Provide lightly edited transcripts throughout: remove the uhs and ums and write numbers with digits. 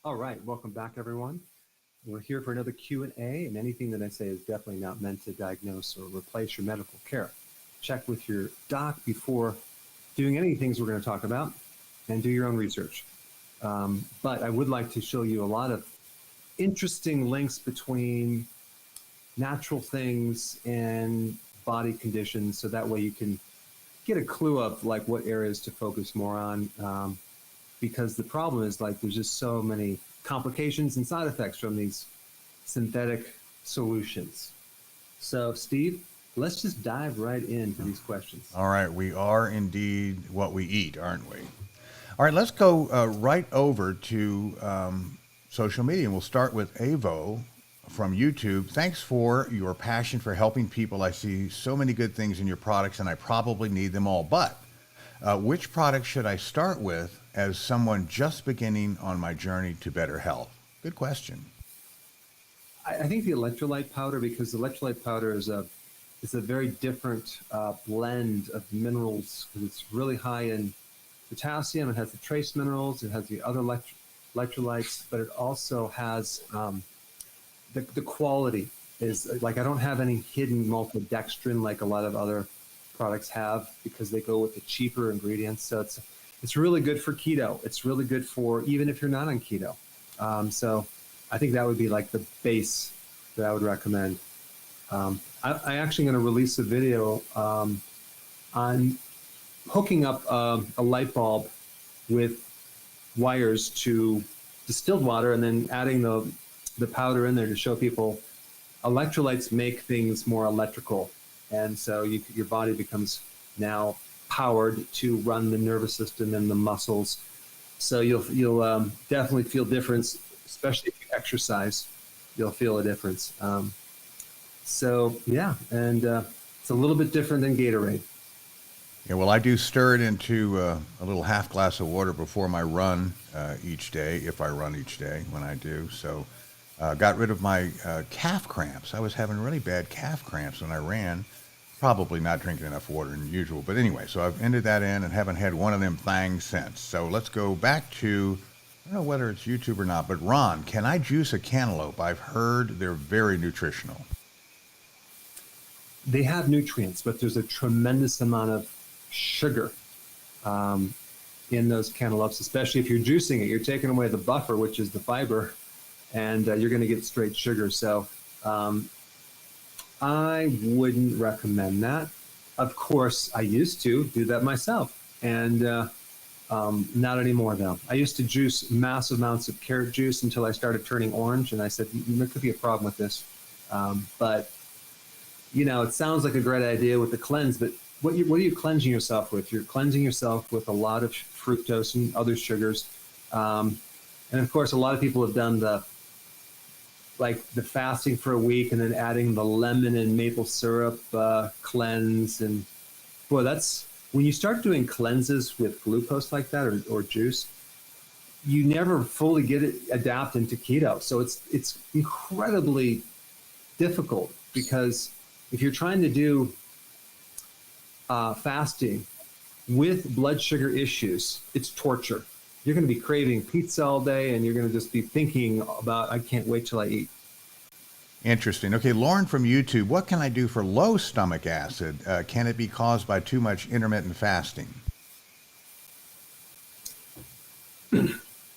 All right, welcome back, everyone. We're here for another Q&A, and anything that I say is definitely not meant to diagnose or replace your medical care. Check with your doc before doing any of the things we're going to talk about, and do your own research. But I would like to show you a lot of interesting links between natural things and body conditions, so that way you can get a clue of like what areas to focus more on. Because the problem is like there's just so many complications and side effects from these synthetic solutions. So, Steve, let's just dive right into these questions. All right, we are indeed what we eat, aren't we? All right, let's go right over to social media, and we'll start with Avo from YouTube. Thanks for your passion for helping people. I see so many good things in your products, and I probably need them all. But which product should I start with as someone just beginning on my journey to better health? Good question. I think the electrolyte powder, because the electrolyte powder is a very different blend of minerals, because it's really high in potassium. It has the trace minerals. It has the other electrolytes, but it also has the quality is like I don't have any hidden maltodextrin like a lot of other products have, because they go with the cheaper ingredients. So it's really good for keto. It's really good for even if you're not on keto. So I think that would be like the base that I would recommend. I actually going to release a video on hooking up a light bulb with wires to distilled water and then adding the powder in there to show people electrolytes make things more electrical. And so your body becomes now powered to run the nervous system and the muscles. So you'll definitely feel difference, especially if you exercise. You'll feel a difference. So yeah, and it's a little bit different than Gatorade. Yeah, well, I do stir it into a little half glass of water before my run each day, if I run each day when I do. So got rid of my calf cramps. I was having really bad calf cramps when I ran, probably not drinking enough water than usual. But anyway, so I've ended that in and haven't had one of them things since. So let's go back to, I don't know whether it's YouTube or not, but Ron, can I juice a cantaloupe? I've heard they're very nutritional. They have nutrients, but there's a tremendous amount of sugar in those cantaloupes, especially if you're juicing it. You're taking away the buffer, which is the fiber, and you're going to get straight sugar. So I wouldn't recommend that. Of course, I used to do that myself, and not anymore though. I used to juice massive amounts of carrot juice until I started turning orange, and I said, there could be a problem with this. But you know, it sounds like a great idea with the cleanse, but what are you cleansing yourself with? You're cleansing yourself with a lot of fructose and other sugars. And of course, a lot of people have done the fasting for a week and then adding the lemon and maple syrup cleanse. And boy, that's when you start doing cleanses with glucose like that or juice, you never fully get it adapt into keto. So it's incredibly difficult, because if you're trying to do fasting with blood sugar issues, it's torture. You're going to be craving pizza all day, and you're going to just be thinking about, I can't wait till I eat. Interesting. Okay, Lauren from YouTube, what can I do for low stomach acid? Can it be caused by too much intermittent fasting?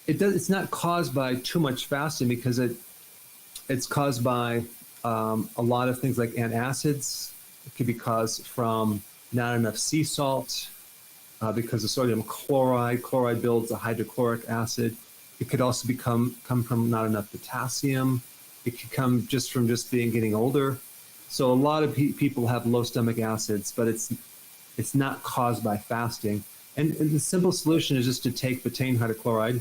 It's not caused by too much fasting, because it's caused by a lot of things like antacids. It could be caused from not enough sea salt, because of sodium chloride. Chloride builds a hydrochloric acid. It could also come from not enough potassium. It could come just from getting older. So a lot of people have low stomach acids, but it's not caused by fasting. And the simple solution is just to take betaine hydrochloride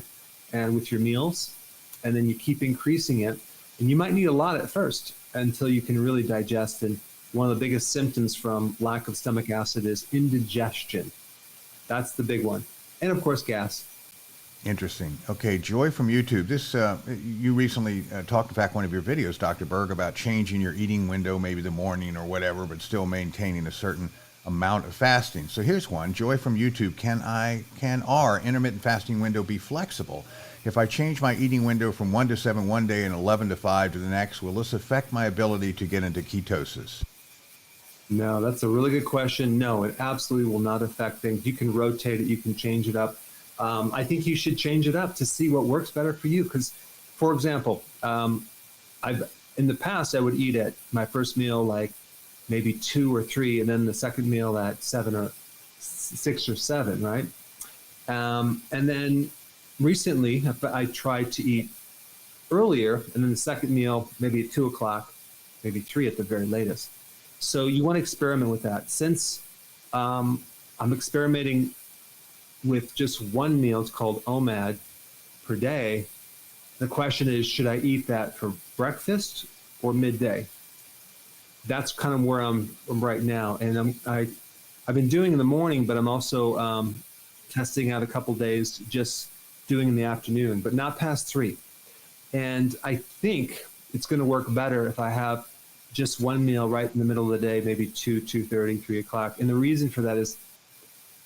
and with your meals, and then you keep increasing it. And you might need a lot at first until you can really digest. And one of the biggest symptoms from lack of stomach acid is indigestion. That's the big one. And of course, gas. Interesting. Okay, Joy from YouTube. This you recently talked, in fact, one of your videos, Dr. Berg, about changing your eating window, maybe the morning or whatever, but still maintaining a certain amount of fasting. So here's one. Joy from YouTube. Can our intermittent fasting window be flexible? If I change my eating window from 1 to 7 one day and 11 to 5 to the next, will this affect my ability to get into ketosis? No, that's a really good question. No, it absolutely will not affect things. You can rotate it, you can change it up. I think you should change it up to see what works better for you. Because, for example, in the past I would eat at my first meal like maybe 2 or 3, and then the second meal at 7 or 6 or 7, right? And then recently I tried to eat earlier, and then the second meal maybe at 2 o'clock, maybe 3 at the very latest. So you want to experiment with that. Since I'm experimenting with just one meal, it's called OMAD, per day, the question is, should I eat that for breakfast or midday? That's kind of where I'm right now. And I've been doing in the morning, but I'm also testing out a couple days just doing in the afternoon, but not past 3. And I think it's going to work better if I have just one meal right in the middle of the day, maybe 2, 2:30, 3 o'clock. And the reason for that is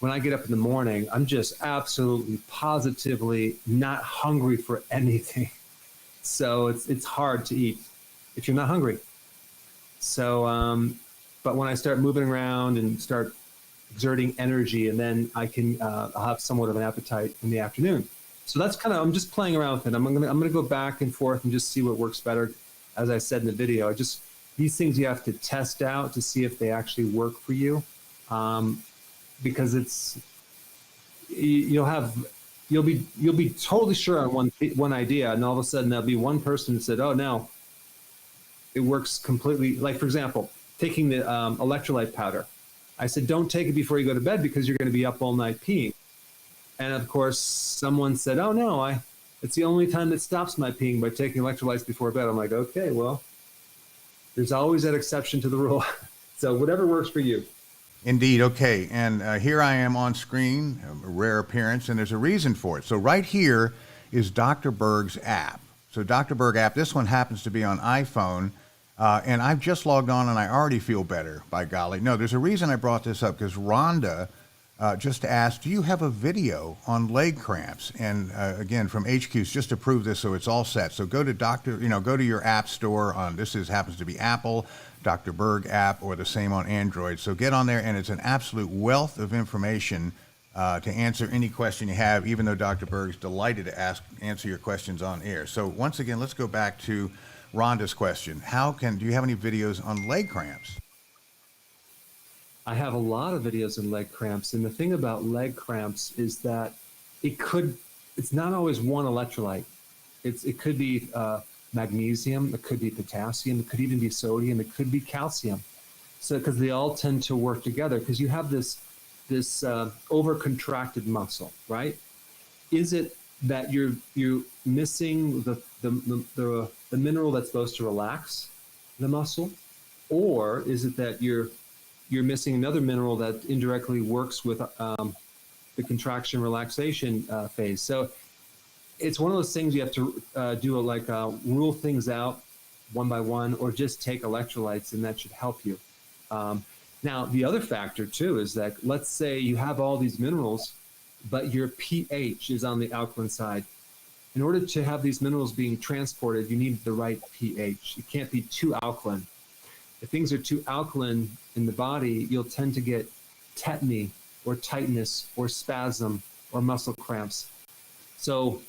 when I get up in the morning, I'm just absolutely positively not hungry for anything. So it's hard to eat if you're not hungry. So, but when I start moving around and start exerting energy, and then I'll have somewhat of an appetite in the afternoon. So that's kind of, I'm just playing around with it. I'm gonna go back and forth and just see what works better. As I said in the video, these things you have to test out to see if they actually work for you, because you'll be totally sure on one idea, and all of a sudden there'll be one person that said, "Oh no, it works completely." Like, for example, taking the electrolyte powder. I said, "Don't take it before you go to bed because you're going to be up all night peeing." And of course, someone said, "Oh no, it's the only time that stops my peeing by taking electrolytes before bed." I'm like, okay, well, there's always that exception to the rule. So whatever works for you. Indeed. Okay. And here I am on screen, a rare appearance, and there's a reason for it. So right here is Dr. Berg's app. So Dr. Berg app, this one happens to be on iPhone, and I've just logged on and I already feel better, by golly. No, there's a reason I brought this up, because Rhonda just asked, do you have a video on leg cramps? And again, from HQ's just to prove this, so it's all set. So go to go to your app store on, happens to be Apple, Dr. Berg app, or the same on Android. So get on there, and it's an absolute wealth of information to answer any question you have, even though Dr. Berg's delighted to answer your questions on air. So once again, let's go back to Rhonda's question. Do you have any videos on leg cramps? I have a lot of videos on leg cramps, and the thing about leg cramps is that it's not always one electrolyte. It could be magnesium, it could be potassium, it could even be sodium, it could be calcium. So because they all tend to work together, because you have this over-contracted muscle, right? Is it that you're missing the mineral that's supposed to relax the muscle, or is it that you're missing another mineral that indirectly works with the contraction relaxation phase? So it's one of those things you have to rule things out one by one, or just take electrolytes, and that should help you. Now, the other factor too is that, let's say you have all these minerals, but your pH is on the alkaline side. In order to have these minerals being transported, you need the right pH. It can't be too alkaline. If things are too alkaline in the body, you'll tend to get tetany or tightness or spasm or muscle cramps. So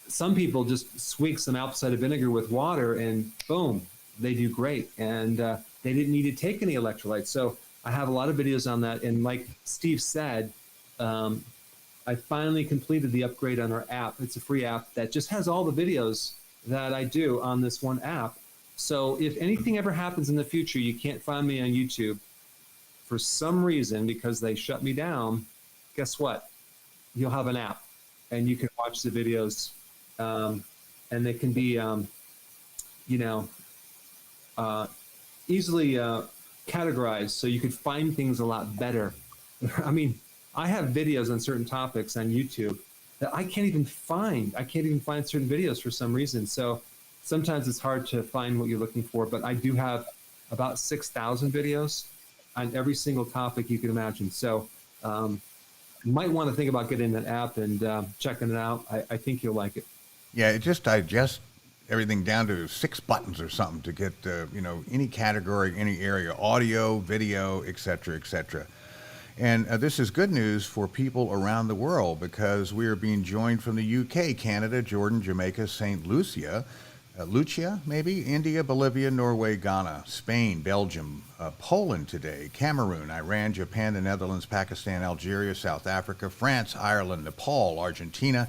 some people just swig some apple cider vinegar with water and boom, they do great. And they didn't need to take any electrolytes. So I have a lot of videos on that. And like Steve said, I finally completed the upgrade on our app. It's a free app that just has all the videos that I do on this one app. So if anything ever happens in the future, you can't find me on YouTube for some reason because they shut me down, guess what? You'll have an app and you can watch the videos, and they can be, easily categorized so you could find things a lot better. I mean, I have videos on certain topics on YouTube that I can't even find. I can't even find certain videos for some reason. So sometimes it's hard to find what you're looking for, but I do have about 6,000 videos on every single topic you can imagine. So you might want to think about getting that app and checking it out. I think you'll like it. Yeah, it just digests everything down to 6 buttons or something to get any category, any area, audio, video, etc., etc. And this is good news for people around the world because we are being joined from the UK, Canada, Jordan, Jamaica, St. Lucia, maybe, India, Bolivia, Norway, Ghana, Spain, Belgium, Poland today, Cameroon, Iran, Japan, the Netherlands, Pakistan, Algeria, South Africa, France, Ireland, Nepal, Argentina,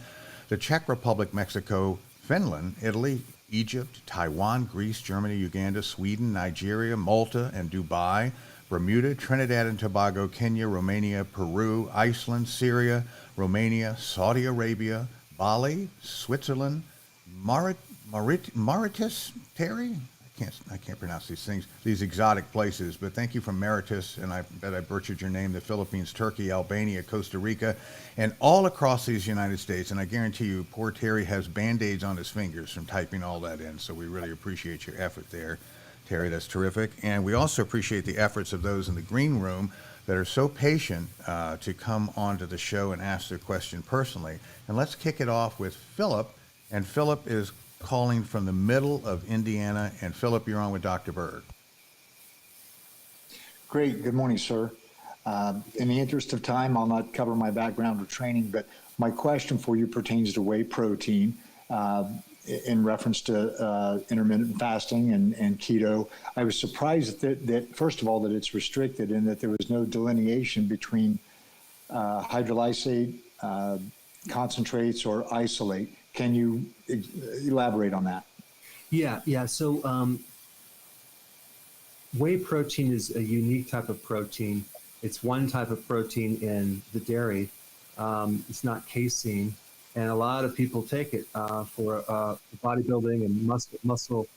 the Czech Republic, Mexico, Finland, Italy, Egypt, Taiwan, Greece, Germany, Uganda, Sweden, Nigeria, Malta, and Dubai, Bermuda, Trinidad and Tobago, Kenya, Romania, Peru, Iceland, Syria, Romania, Saudi Arabia, Bali, Switzerland, Mauritius, Terry? I can't pronounce these things, these exotic places, but thank you from Mauritius, and I bet I butchered your name, the Philippines, Turkey, Albania, Costa Rica, and all across these United States. And I guarantee you, poor Terry has Band-Aids on his fingers from typing all that in, so we really appreciate your effort there, Terry. That's terrific. And we also appreciate the efforts of those in the green room that are so patient to come onto the show and ask their question personally. And let's kick it off with Philip, and Philip is calling from the middle of Indiana. And Philip, you're on with Dr. Berg. Great. Good morning, sir. In the interest of time, I'll not cover my background or training, but my question for you pertains to whey protein in reference to intermittent fasting and keto. I was surprised that, first of all, that it's restricted and that there was no delineation between hydrolysate, concentrates, or isolate. Can you elaborate on that? Yeah. So whey protein is a unique type of protein. It's one type of protein in the dairy. It's not casein, and a lot of people take it for bodybuilding and muscle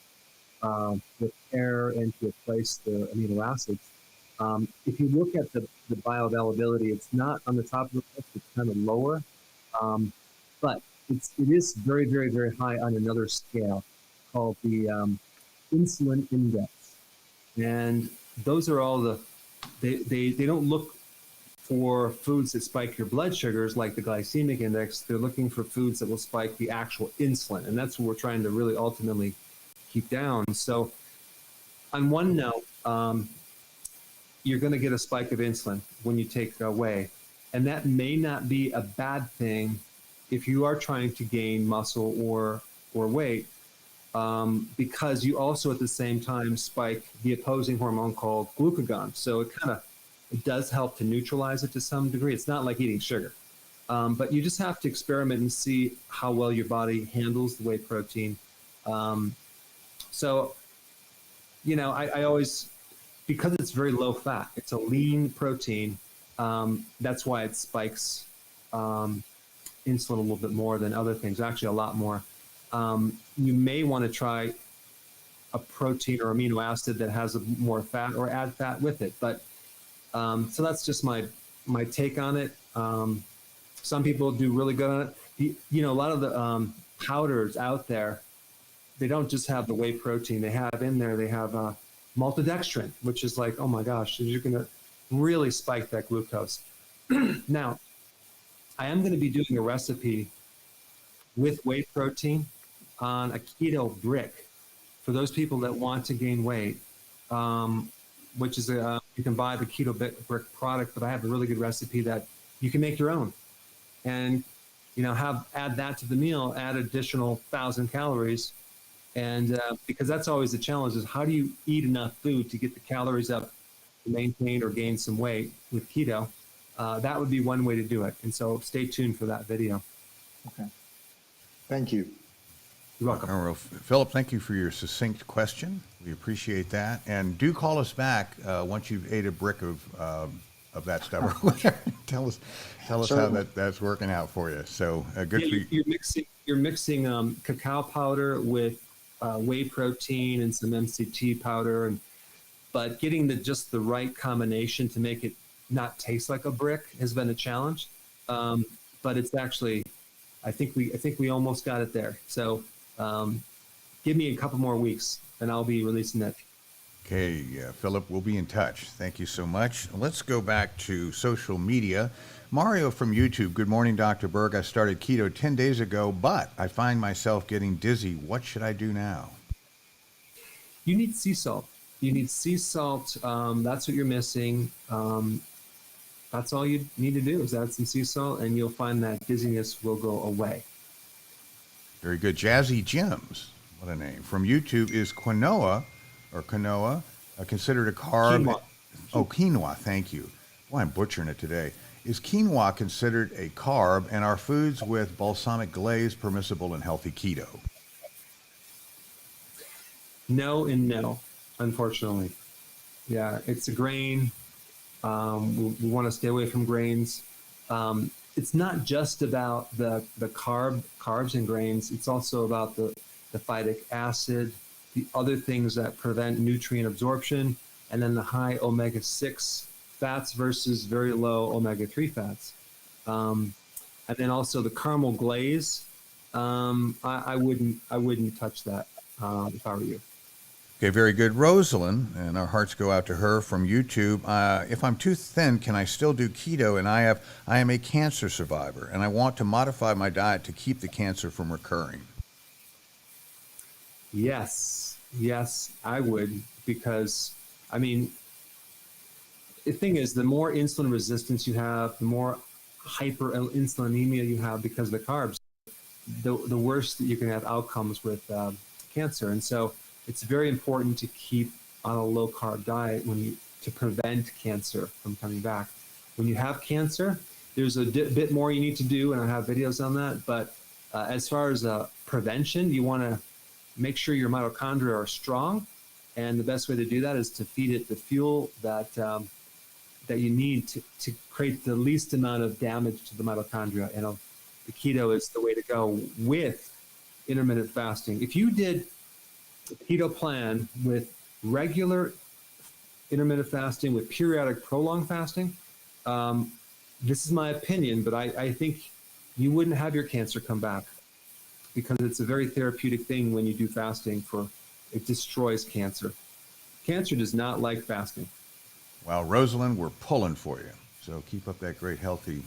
repair and to replace the amino acids. If you look at the bioavailability, it's not on the top of the list. It's kind of lower, but it is very, very, very high on another scale called the insulin index. And those are all they don't look for foods that spike your blood sugars like the glycemic index. They're looking for foods that will spike the actual insulin. And that's what we're trying to really ultimately keep down. So on one note, you're going to get a spike of insulin when you take whey. And that may not be a bad thing if you are trying to gain muscle or weight, because you also at the same time spike the opposing hormone called glucagon. So it does help to neutralize it to some degree. It's not like eating sugar, but you just have to experiment and see how well your body handles the whey protein. So, I always, because it's very low fat, it's a lean protein. That's why it spikes insulin a little bit more than other things, actually a lot more. You may want to try a protein or amino acid that has more fat or add fat with it. But so that's just my take on it. Some people do really good on it. A lot of the powders out there, they don't just have the whey protein. They have maltodextrin, which is like, oh my gosh, you're going to really spike that glucose. Now, I am going to be doing a recipe with whey protein on a keto brick for those people that want to gain weight, which is you can buy the keto brick product, but I have a really good recipe that you can make your own, and add that to the meal, add additional 1,000 calories, and because that's always the challenge is how do you eat enough food to get the calories up to maintain or gain some weight with keto. That would be one way to do it. And so stay tuned for that video. Okay. Thank you. You're welcome. Well, Philip, thank you for your succinct question. We appreciate that. And do call us back once you've ate a brick of that stuff. Tell us how that's working out for you. So good for you. You're mixing cacao powder with whey protein and some MCT powder, but getting just the right combination to make it not taste like a brick has been a challenge. But it's actually, I think we almost got it there. So give me a couple more weeks and I'll be releasing that. Okay, Philip, we'll be in touch. Thank you so much. Let's go back to social media. Mario from YouTube. Good morning, Dr. Berg. I started keto 10 days ago, but I find myself getting dizzy. What should I do now? You need sea salt. You need sea salt. That's what you're missing. That's all you need to do is add some sea salt, and you'll find that dizziness will go away. Very good. Jazzy Gems, what a name. From YouTube, is quinoa considered a carb? Quinoa. Oh, quinoa, thank you. Well, I'm butchering it today. Is quinoa considered a carb, and are foods with balsamic glaze permissible in healthy keto? No and no, unfortunately. Yeah, it's a grain. We want to stay away from grains. It's not just about the carbs and grains. It's also about the phytic acid, the other things that prevent nutrient absorption, and then the high omega-6 fats versus very low omega-3 fats. And then also the caramel glaze. I wouldn't touch that if I were you. Okay, very good. Rosalind, and our hearts go out to her from YouTube. If I'm too thin, can I still do keto? And I am a cancer survivor, and I want to modify my diet to keep the cancer from recurring. Yes, I would, because, I mean, the thing is, the more insulin resistance you have, the more hyperinsulinemia you have because of the carbs, the worse that you can have outcomes with cancer. And so it's very important to keep on a low carb diet to prevent cancer from coming back. When you have cancer, there's a bit more you need to do, and I have videos on that. But as far as prevention, you want to make sure your mitochondria are strong, and the best way to do that is to feed it the fuel that you need to create the least amount of damage to the mitochondria. The keto is the way to go with intermittent fasting. If you did keto plan with regular intermittent fasting, with periodic prolonged fasting, this is my opinion, but I think you wouldn't have your cancer come back, because it's a very therapeutic thing when you do fasting. It destroys cancer. Cancer does not like fasting. Well, Rosalind, we're pulling for you. So keep up that great healthy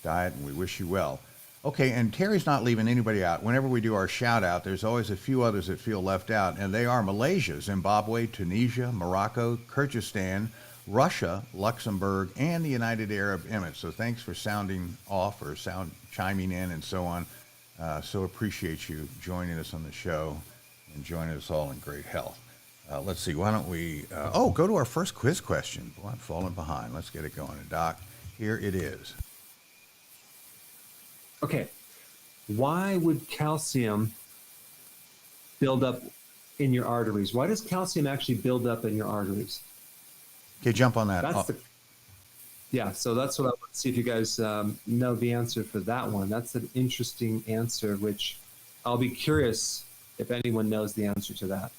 diet, and we wish you well. Okay, and Terry's not leaving anybody out. Whenever we do our shout out, there's always a few others that feel left out, and they are Malaysia, Zimbabwe, Tunisia, Morocco, Kyrgyzstan, Russia, Luxembourg, and the United Arab Emirates. So thanks for sounding off or chiming in and so on. So appreciate you joining us on the show and joining us all in great health. Let's see, why don't we, go to our first quiz question. Boy, I'm falling behind. Let's get it going. Doc, here it is. Okay, why would calcium build up in your arteries? Why does calcium actually build up in your arteries? Okay, jump on that. So that's what I want to see if you guys know the answer for that one. That's an interesting answer, which I'll be curious if anyone knows the answer to that.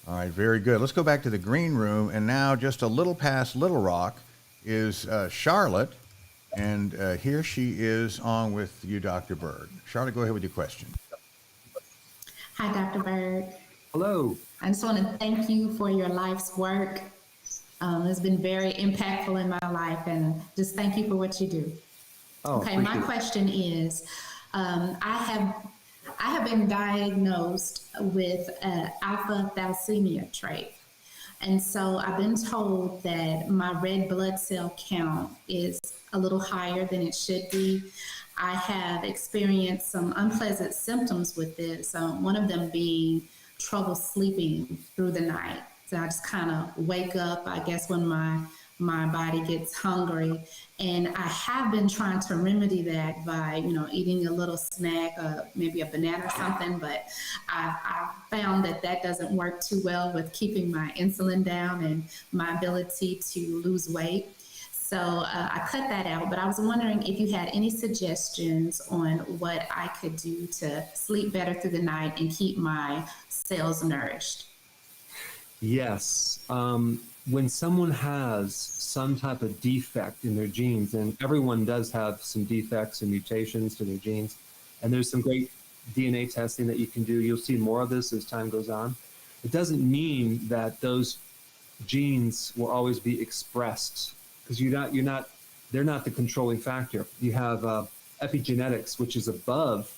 All right, very good. Let's go back to the green room, and now just a little past Little Rock is Charlotte. And here she is on with you, Dr. Berg. Charlotte, go ahead with your question. Hi, Dr. Berg. Hello. I just want to thank you for your life's work. It's been very impactful in my life, and just thank you for what you do. Okay, my question is, I have been diagnosed with alpha thalassemia trait. And so I've been told that my red blood cell count is a little higher than it should be. I have experienced some unpleasant symptoms with this, one of them being trouble sleeping through the night. So I just kind of wake up, I guess, when my body gets hungry. And I have been trying to remedy that by, eating a little snack, maybe a banana or something, but I found that doesn't work too well with keeping my insulin down and my ability to lose weight. So I cut that out, but I was wondering if you had any suggestions on what I could do to sleep better through the night and keep my cells nourished. Yes. When someone has some type of defect in their genes, and everyone does have some defects and mutations to their genes, and there's some great DNA testing that you can do. You'll see more of this as time goes on. it doesn't mean that those genes will always be expressed, because they're not the controlling factor. You have epigenetics, which is above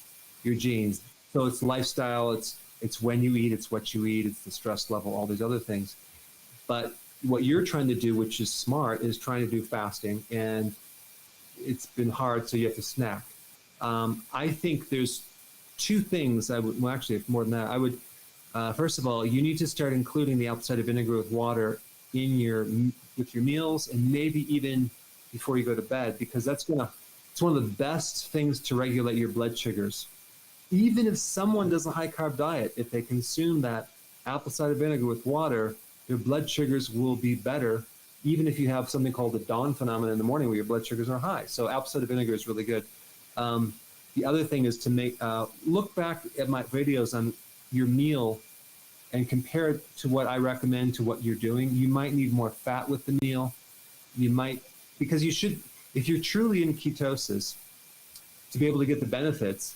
your genes. So it's lifestyle, it's when you eat, it's what you eat, it's the stress level, all these other things. But what you're trying to do, which is smart, is trying to do fasting, and it's been hard, so you have to snack. I think there's two things well, actually, more than that. I would, first of all, you need to start including the apple cider vinegar with water with your meals, and maybe even before you go to bed, because it's one of the best things to regulate your blood sugars. Even if someone does a high carb diet, if they consume that apple cider vinegar with water, their blood sugars will be better, even if you have something called the dawn phenomenon in the morning where your blood sugars are high. So apple cider vinegar is really good. The other thing is to look back at my videos on your meal and compare it to what I recommend to what you're doing. You might need more fat with the meal. Because if you're truly in ketosis, to be able to get the benefits,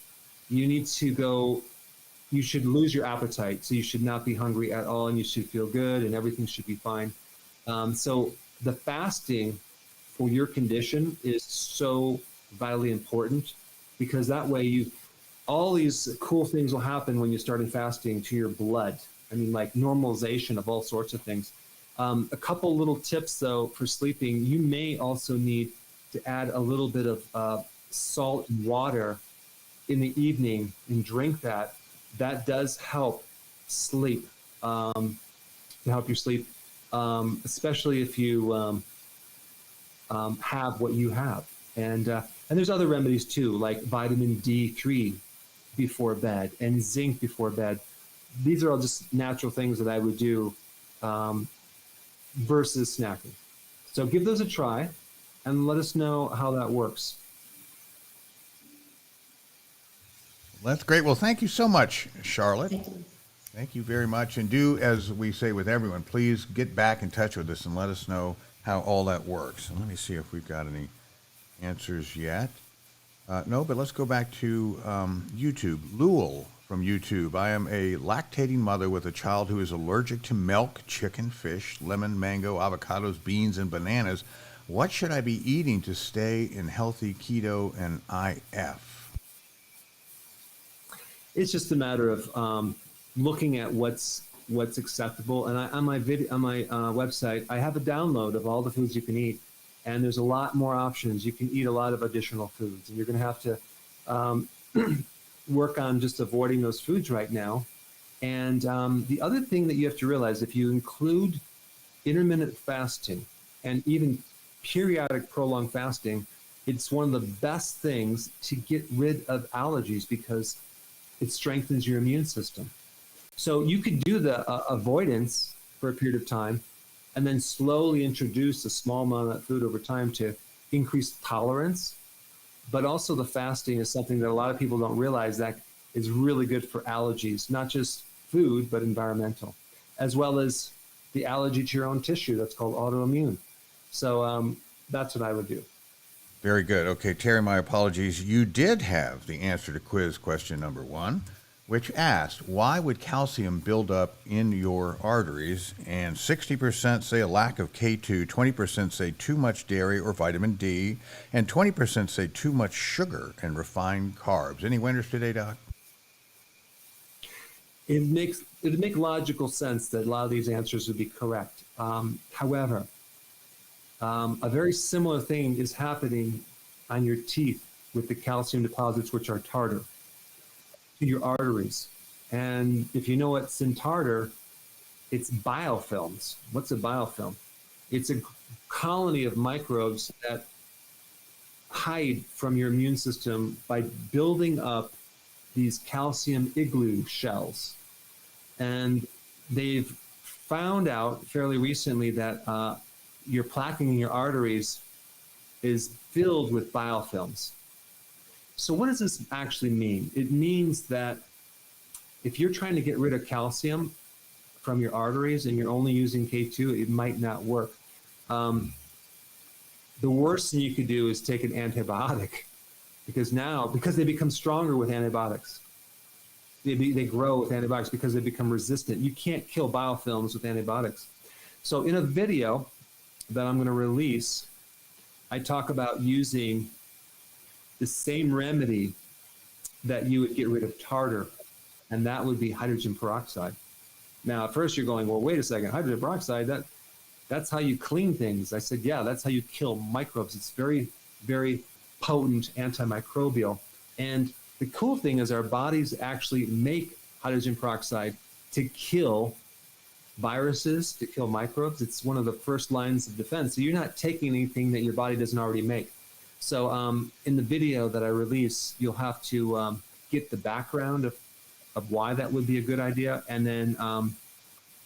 you should lose your appetite. So you should not be hungry at all, and you should feel good, and everything should be fine. So the fasting for your condition is so vitally important, because that way all these cool things will happen when you start fasting to your blood. I mean, like normalization of all sorts of things. A couple little tips, though, for sleeping. You may also need to add a little bit of salt and water in the evening and drink that. That does help sleep, to help you sleep, especially if you have what you have. And there's other remedies too, like vitamin D3 before bed and zinc before bed. These are all just natural things that I would do versus snacking. So give those a try and let us know how that works. That's great. Well, thank you so much, Charlotte. Thank you. Thank you very much. And do, as we say with everyone, please get back in touch with us and let us know how all that works. And let me see if we've got any answers yet. No, but let's go back to YouTube. Lewel from YouTube. I am a lactating mother with a child who is allergic to milk, chicken, fish, lemon, mango, avocados, beans, and bananas. What should I be eating to stay in healthy keto and IF? It's just a matter of looking at what's acceptable. And on my website, I have a download of all the foods you can eat, and there's a lot more options. You can eat a lot of additional foods, and you're going to have to work on just avoiding those foods right now. And the other thing that you have to realize, if you include intermittent fasting and even periodic prolonged fasting, it's one of the best things to get rid of allergies, because it strengthens your immune system. So you could do the avoidance for a period of time and then slowly introduce a small amount of that food over time to increase tolerance. But also the fasting is something that a lot of people don't realize that is really good for allergies, not just food, but environmental, as well as the allergy to your own tissue. That's called autoimmune. So that's what I would do. Very good. Okay, Terry, my apologies. You did have the answer to quiz question number 1, which asked, why would calcium build up in your arteries? And 60% say a lack of K2, 20% say too much dairy or vitamin D, and 20% say too much sugar and refined carbs. Any winners today, Doc? It would make logical sense that a lot of these answers would be correct. However, a very similar thing is happening on your teeth with the calcium deposits, which are tartar, to your arteries. And if you know what's in tartar, it's biofilms. What's a biofilm? It's a colony of microbes that hide from your immune system by building up these calcium igloo shells. And they've found out fairly recently that your plaquing in your arteries is filled with biofilms. So what does this actually mean? It means that if you're trying to get rid of calcium from your arteries and you're only using K2, it might not work. The worst thing you could do is take an antibiotic, because they become stronger with antibiotics. they grow with antibiotics because they become resistant. You can't kill biofilms with antibiotics. So in a video that I'm going to release, I talk about using the same remedy that you would get rid of tartar, and that would be hydrogen peroxide. Now, at first you're going, well, wait a second, hydrogen peroxide, that's how you clean things. I said, yeah, that's how you kill microbes. It's very, very potent antimicrobial. And the cool thing is our bodies actually make hydrogen peroxide to kill viruses, to kill microbes. It's one of the first lines of defense. So you're not taking anything that your body doesn't already make. So in the video that I release, you'll have to get the background of why that would be a good idea, and then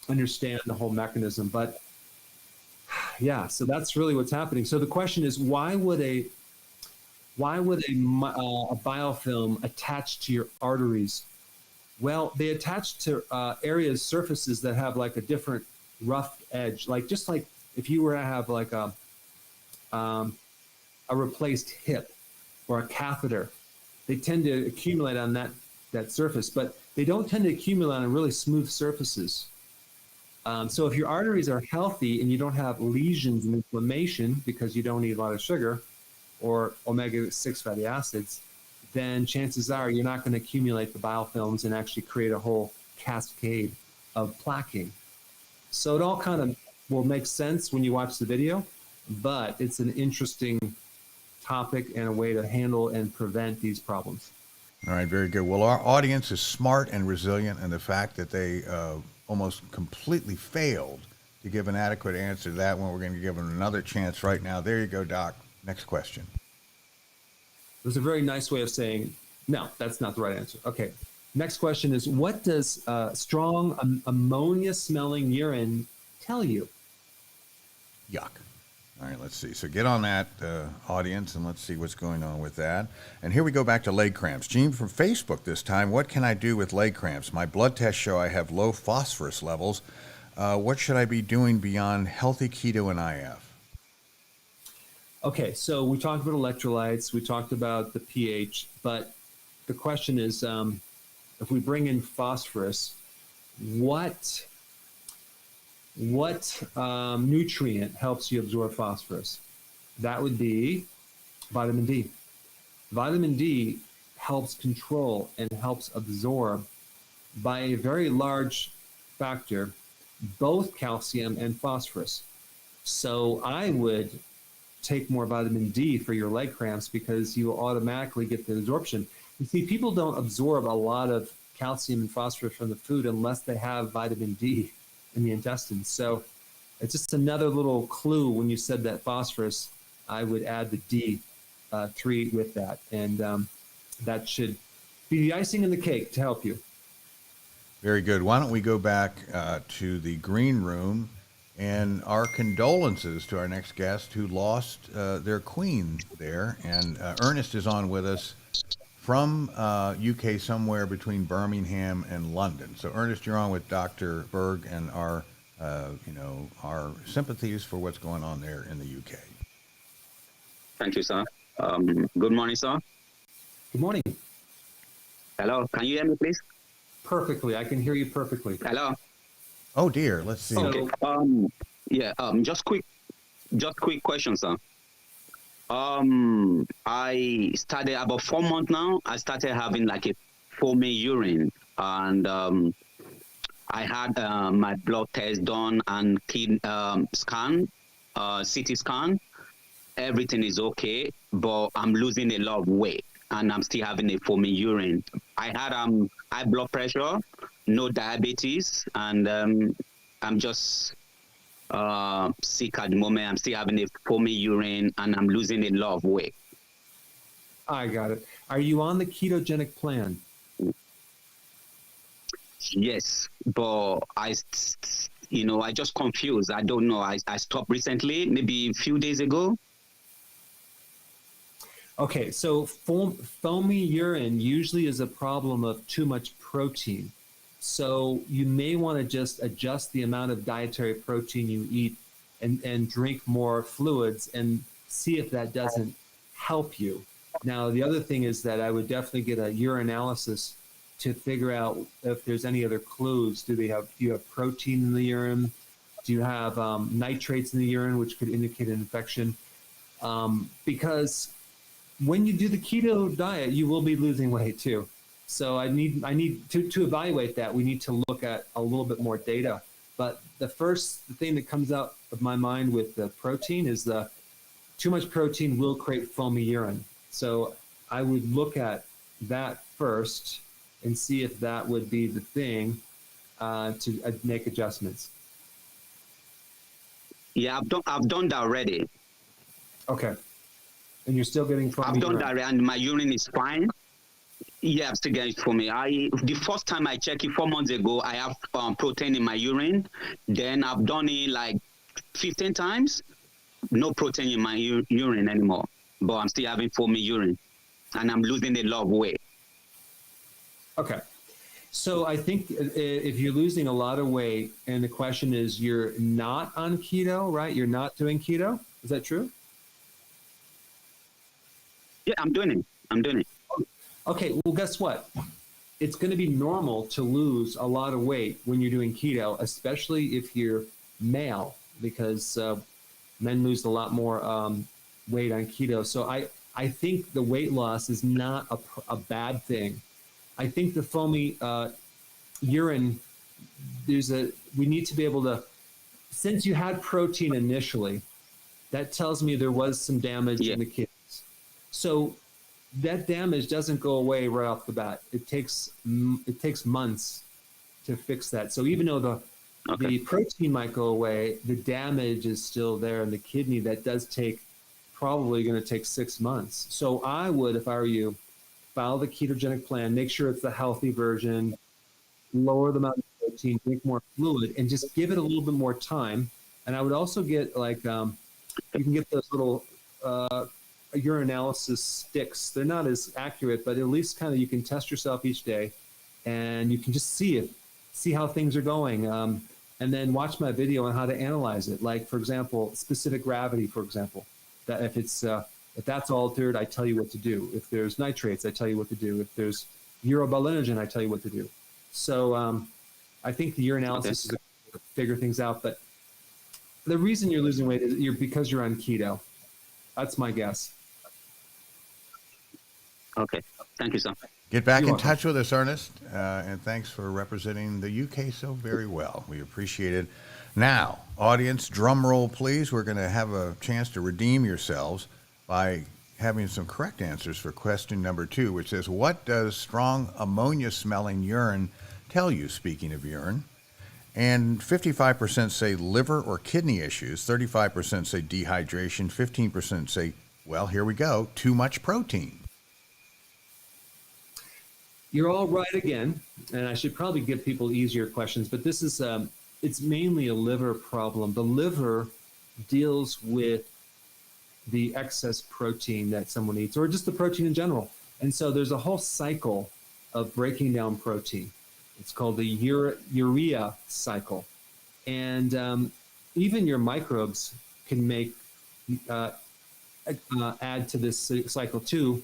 understand the whole mechanism. But yeah, so that's really what's happening. So the question is, why would a biofilm attach to your arteries? Well, they attach to areas, surfaces that have like a different rough edge, just like if you were to have like a replaced hip or a catheter, they tend to accumulate on that surface, but they don't tend to accumulate on really smooth surfaces. So if your arteries are healthy and you don't have lesions and inflammation because you don't eat a lot of sugar or omega-6 fatty acids, then chances are you're not going to accumulate the biofilms and actually create a whole cascade of plaquing. So it all kind of will make sense when you watch the video, but it's an interesting topic and a way to handle and prevent these problems. All right, very good. Well, our audience is smart and resilient, and the fact that they almost completely failed to give an adequate answer to that one, we're going to give them another chance right now. There you go, Doc. Next question. It was a very nice way of saying, no, that's not the right answer. Okay. Next question is, what does strong ammonia-smelling urine tell you? Yuck. All right, let's see. So get on that, audience, and let's see what's going on with that. And here we go back to leg cramps. Gene from Facebook this time. What can I do with leg cramps? My blood tests show I have low phosphorus levels. What should I be doing beyond healthy keto and IF? Okay, so we talked about electrolytes, we talked about the pH, but the question is, if we bring in phosphorus, what nutrient helps you absorb phosphorus? That would be vitamin D. Vitamin D helps control and helps absorb by a very large factor both calcium and phosphorus. So I would take more vitamin D for your leg cramps because you will automatically get the absorption. You see, people don't absorb a lot of calcium and phosphorus from the food unless they have vitamin D in the intestines. So it's just another little clue when you said that phosphorus, I would add the D3 with that. And that should be the icing on the cake to help you. Very good. Why don't we go back to the green room, and our condolences to our next guest who lost their queen there. And Ernest is on with us from UK, somewhere between Birmingham and London. So Ernest, you're on with Dr. Berg, and our sympathies for what's going on there in the UK. Thank you, sir. Good morning, sir. Good morning. Hello, can you hear me, please? Perfectly. I can hear you perfectly. Hello. Oh dear, let's see. Okay. Just quick question, sir. I started about 4 months now. I started having like a foamy urine, and I had my blood test done and scan, CT scan. Everything is okay, but I'm losing a lot of weight, and I'm still having a foamy urine. I had high blood pressure, no diabetes, and I'm just sick at the moment. I'm still having a foamy urine, and I'm losing a lot of weight. I got it. Are you on the ketogenic plan? Yes, but I just confused. I don't know. I stopped recently, maybe a few days ago. Okay, so foamy urine usually is a problem of too much protein. So you may want to just adjust the amount of dietary protein you eat and drink more fluids and see if that doesn't help you. Now, the other thing is that I would definitely get a urinalysis to figure out if there's any other clues. Do you have protein in the urine? Do you have nitrates in the urine, which could indicate an infection? Because when you do the keto diet, you will be losing weight too. So I need to evaluate that. We need to look at a little bit more data. But the thing that comes out of my mind with the protein is too much protein will create foamy urine. So I would look at that first and see if that would be the thing to make adjustments. Yeah, I've done that already. Okay. And you're still getting foamy I've done urine? that, and my urine is fine. Yeah, I'm still getting it for me. The first time I checked it 4 months ago, I have protein in my urine. Then I've done it like 15 times. No protein in my urine anymore. But I'm still having foamy urine. And I'm losing a lot of weight. Okay. So I think if you're losing a lot of weight, and the question is you're not on keto, right? You're not doing keto. Is that true? Yeah, I'm doing it. Okay, well, guess what? It's going to be normal to lose a lot of weight when you're doing keto, especially if you're male, because men lose a lot more weight on keto. So I think the weight loss is not a bad thing. I think the foamy urine, we need to be able to, since you had protein initially, that tells me there was some damage in the kidneys. So that damage doesn't go away right off the bat. It takes months to fix that. So even though the protein might go away, the damage is still there in the kidney. That does probably going to take 6 months. So I would, if I were you, follow the ketogenic plan, make sure it's the healthy version, lower the amount of protein, drink more fluid, and just give it a little bit more time. And I would also get you can get those little urinalysis sticks. They're not as accurate, but at least kind of you can test yourself each day, and you can just see how things are going. And then watch my video on how to analyze it. Like, for example, specific gravity, for example, that if that's altered, I tell you what to do. If there's nitrates, I tell you what to do. If there's urobilinogen, I tell you what to do. So I think the urinalysis is to figure things out. But the reason you're losing weight is because you're on keto. That's my guess. Okay. Thank you, sir. Get back in touch with us, Ernest, and thanks for representing the UK so very well. We appreciate it. Now, audience, drum roll, please. We're going to have a chance to redeem yourselves by having some correct answers for question number 2, which says, what does strong ammonia-smelling urine tell you, speaking of urine? And 55% say liver or kidney issues, 35% say dehydration, 15% say, well, here we go, too much protein. You're all right again, and I should probably give people easier questions, but this is, it's mainly a liver problem. The liver deals with the excess protein that someone eats, or just the protein in general. And so there's a whole cycle of breaking down protein. It's called the urea cycle. And even your microbes can add to this cycle too,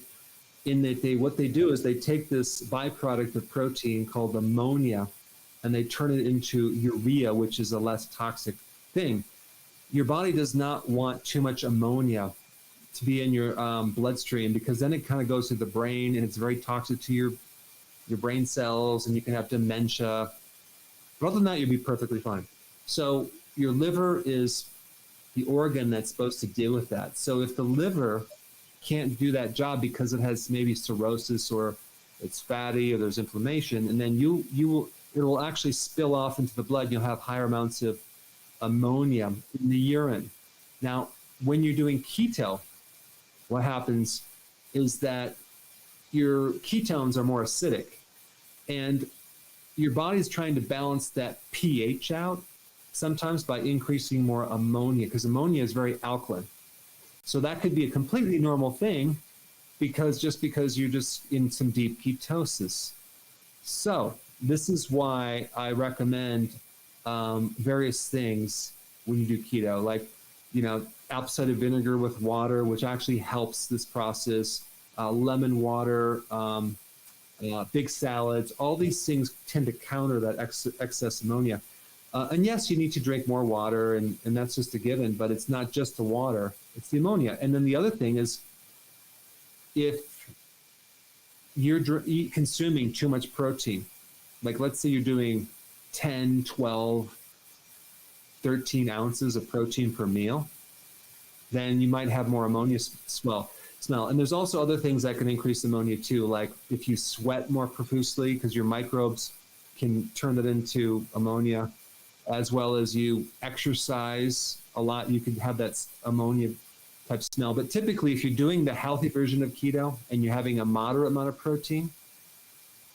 in that what they do is they take this byproduct of protein called ammonia, and they turn it into urea, which is a less toxic thing. Your body does not want too much ammonia to be in your bloodstream, because then it kind of goes to the brain and it's very toxic to your brain cells, and you can have dementia. But other than that, you'll be perfectly fine. So your liver is the organ that's supposed to deal with that. So if the liver can't do that job because it has maybe cirrhosis, or it's fatty, or there's inflammation, and then it will actually spill off into the blood. You'll have higher amounts of ammonia in the urine. Now, when you're doing keto, what happens is that your ketones are more acidic, and your body's trying to balance that pH out, sometimes by increasing more ammonia, because ammonia is very alkaline. So that could be a completely normal thing, because you're just in some deep ketosis. So this is why I recommend various things when you do keto, like, apple cider vinegar with water, which actually helps this process, lemon water, big salads. All these things tend to counter that excess ammonia. And yes, you need to drink more water, and that's just a given, but it's not just the water, it's the ammonia. And then the other thing is, if you're consuming too much protein, like let's say you're doing 10, 12, 13 ounces of protein per meal, then you might have more ammonia smell. And there's also other things that can increase ammonia too, like if you sweat more profusely, because your microbes can turn that into ammonia, as well as you exercise a lot, you can have that ammonia type smell. But typically, if you're doing the healthy version of keto and you're having a moderate amount of protein,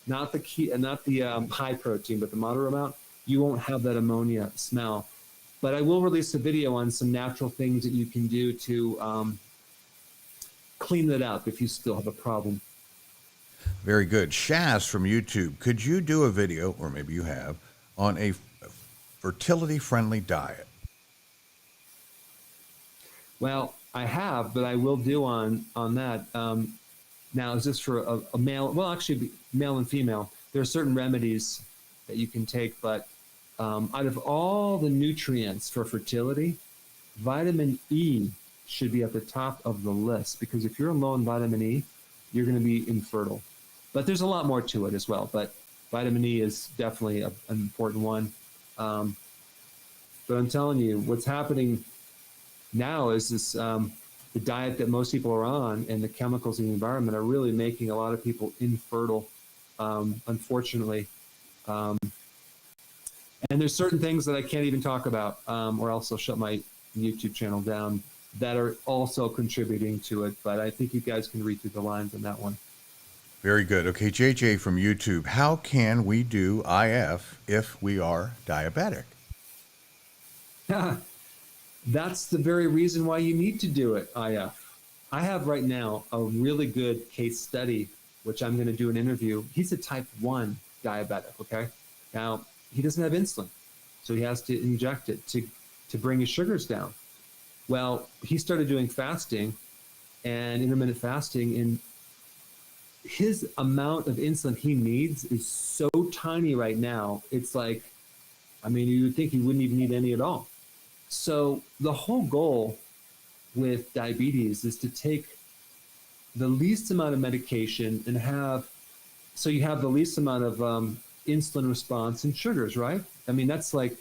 not the high protein, but the moderate amount, you won't have that ammonia smell. But I will release a video on some natural things that you can do to clean that up if you still have a problem. Very good. Shaz from YouTube, could you do a video, or maybe you have, on a fertility-friendly diet? Well, I have, but I will do on that. Now, is this for a male? Well, actually, male and female. There are certain remedies that you can take, but out of all the nutrients for fertility, vitamin E should be at the top of the list, because if you're low in vitamin E, you're going to be infertile. But there's a lot more to it as well. But vitamin E is definitely an important one. But I'm telling you, what's happening now is this, the diet that most people are on and the chemicals in the environment are really making a lot of people infertile, unfortunately. And there's certain things that I can't even talk about, or else I'll shut my YouTube channel down, that are also contributing to it. But I think you guys can read through the lines on that one. Very good. Okay, JJ from YouTube, how can we do IF if we are diabetic? That's the very reason why you need to do it, IF. I have right now a really good case study, which I'm going to do an interview. He's a type 1 diabetic, okay? Now, he doesn't have insulin, so he has to inject it to bring his sugars down. Well, he started doing fasting and intermittent fasting, and his amount of insulin he needs is so tiny right now. It's like, I mean, you would think he wouldn't even need any at all. So the whole goal with diabetes is to take the least amount of medication and so you have the least amount of insulin response and sugars, right? I mean, that's like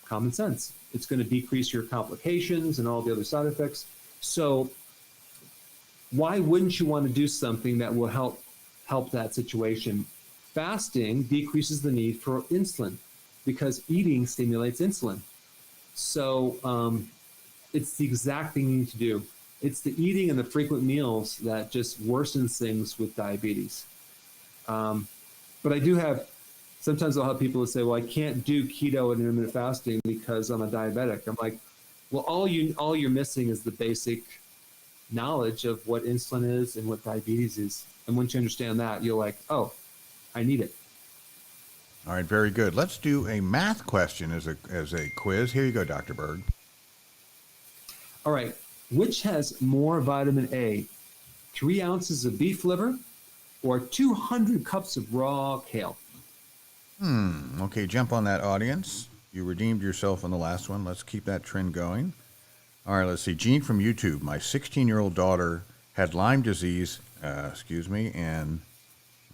common sense. It's going to decrease your complications and all the other side effects. So why wouldn't you want to do something that will help that situation? Fasting decreases the need for insulin because eating stimulates insulin. So it's the exact thing you need to do. It's the eating and the frequent meals that just worsens things with diabetes. But I do have, sometimes I'll have people who say, well, I can't do keto and intermittent fasting because I'm a diabetic. I'm like, well, all you're missing is the basic knowledge of what insulin is and what diabetes is. And once you understand that, you're like, oh, I need it. All right, very good. Let's do a math question as a quiz. Here you go, Dr. Berg. All right. Which has more vitamin A, 3 ounces of beef liver or 200 cups of raw kale? Okay, jump on that, audience. You redeemed yourself on the last one. Let's keep that trend going. All right, let's see. Gene from YouTube. My 16-year-old daughter had Lyme disease, and let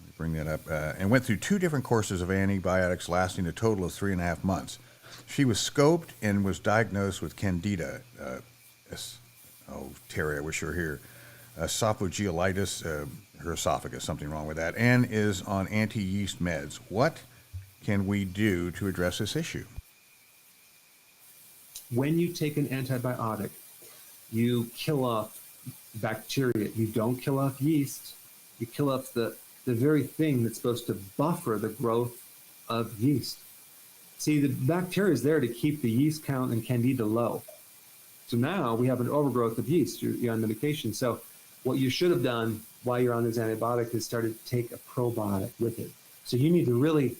me bring that up, and went through 2 different courses of antibiotics lasting a total of 3.5 months. She was scoped and was diagnosed with candida. Terry, I wish you were here. Esophagitis, her esophagus, something wrong with that, and is on anti-yeast meds. What can we do to address this issue? When you take an antibiotic, you kill off bacteria. You don't kill off yeast. You kill off the very thing that's supposed to buffer the growth of yeast. See, the bacteria is there to keep the yeast count and candida low. So now we have an overgrowth of yeast. You're on medication. So what you should have done while you're on this antibiotic is started to take a probiotic with it. So you need to really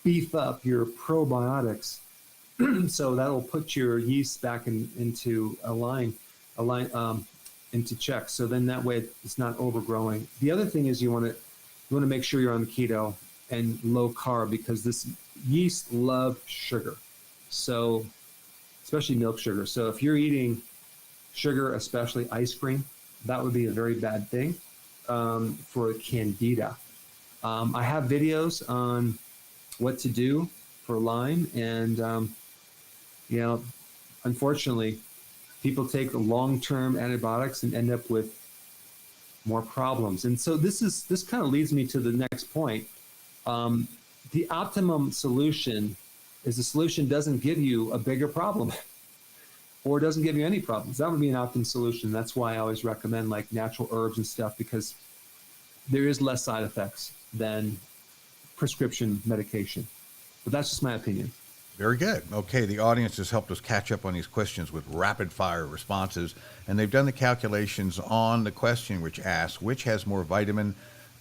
beef up your probiotics so that'll put your yeast back into into check. So then that way it's not overgrowing. The other thing is you want to you want to make sure you're on the keto and low carb, because this yeast love sugar. So, especially milk sugar. So if you're eating sugar, especially ice cream, that would be a very bad thing for candida. I have videos on what to do for Lyme, and you know, unfortunately, people take long-term antibiotics and end up with more problems. And so this kind of leads me to the next point. The optimum solution is the solution doesn't give you a bigger problem or doesn't give you any problems. That would be an optimum solution. That's why I always recommend like natural herbs and stuff, because there is less side effects than prescription medication. But that's just my opinion. Very good. Okay, the audience has helped us catch up on these questions with rapid fire responses, and they've done the calculations on the question which asks, which has more vitamin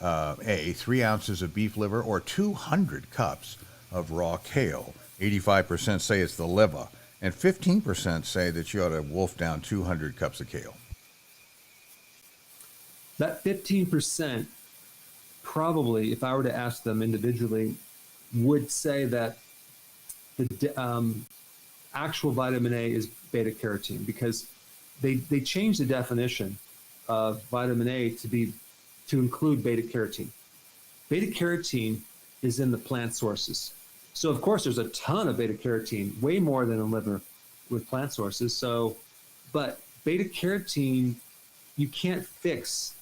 A, 3 ounces of beef liver or 200 cups of raw kale? 85% say it's the liver, and 15% say that you ought to wolf down 200 cups of kale. That 15% probably, if I were to ask them individually, would say that the actual vitamin A is beta carotene, because they changed the definition of vitamin A to include beta carotene. Beta carotene is in the plant sources. So of course there's a ton of beta carotene, way more than in liver with plant sources. So, but beta carotene, you can't fix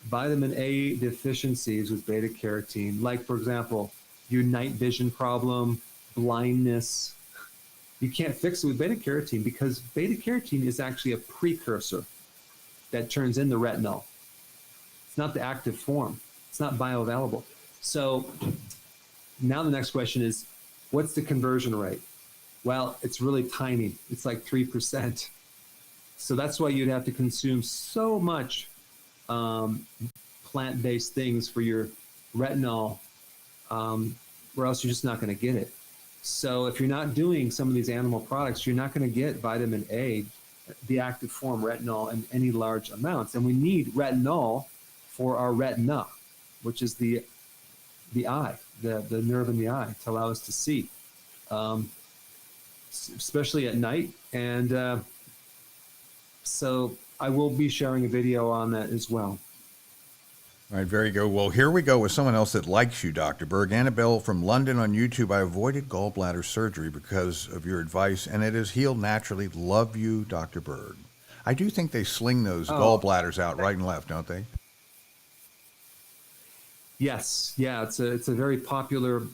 vitamin A deficiencies with beta carotene. Like for example, your night vision problem, blindness, you can't fix it with beta carotene, because beta carotene is actually a precursor that turns into retinol. It's not the active form. It's not bioavailable. So now the next question is, what's the conversion rate? Well, it's really tiny. It's like 3%. So that's why you'd have to consume so much plant-based things for your retinol, or else you're just not going to get it. So if you're not doing some of these animal products, you're not going to get vitamin A, the active form retinol, in any large amounts. And we need retinol for our retina, which is the eye, the nerve in the eye, to allow us to see, especially at night. And so I will be sharing a video on that as well. All right, very good. Well, here we go with someone else that likes you, Dr. Berg. Annabelle from London on YouTube. I avoided gallbladder surgery because of your advice, and it has healed naturally. Love you, Dr. Berg. I do think they sling those gallbladders out right and left, don't they? Yes. Yeah, it's a very popular.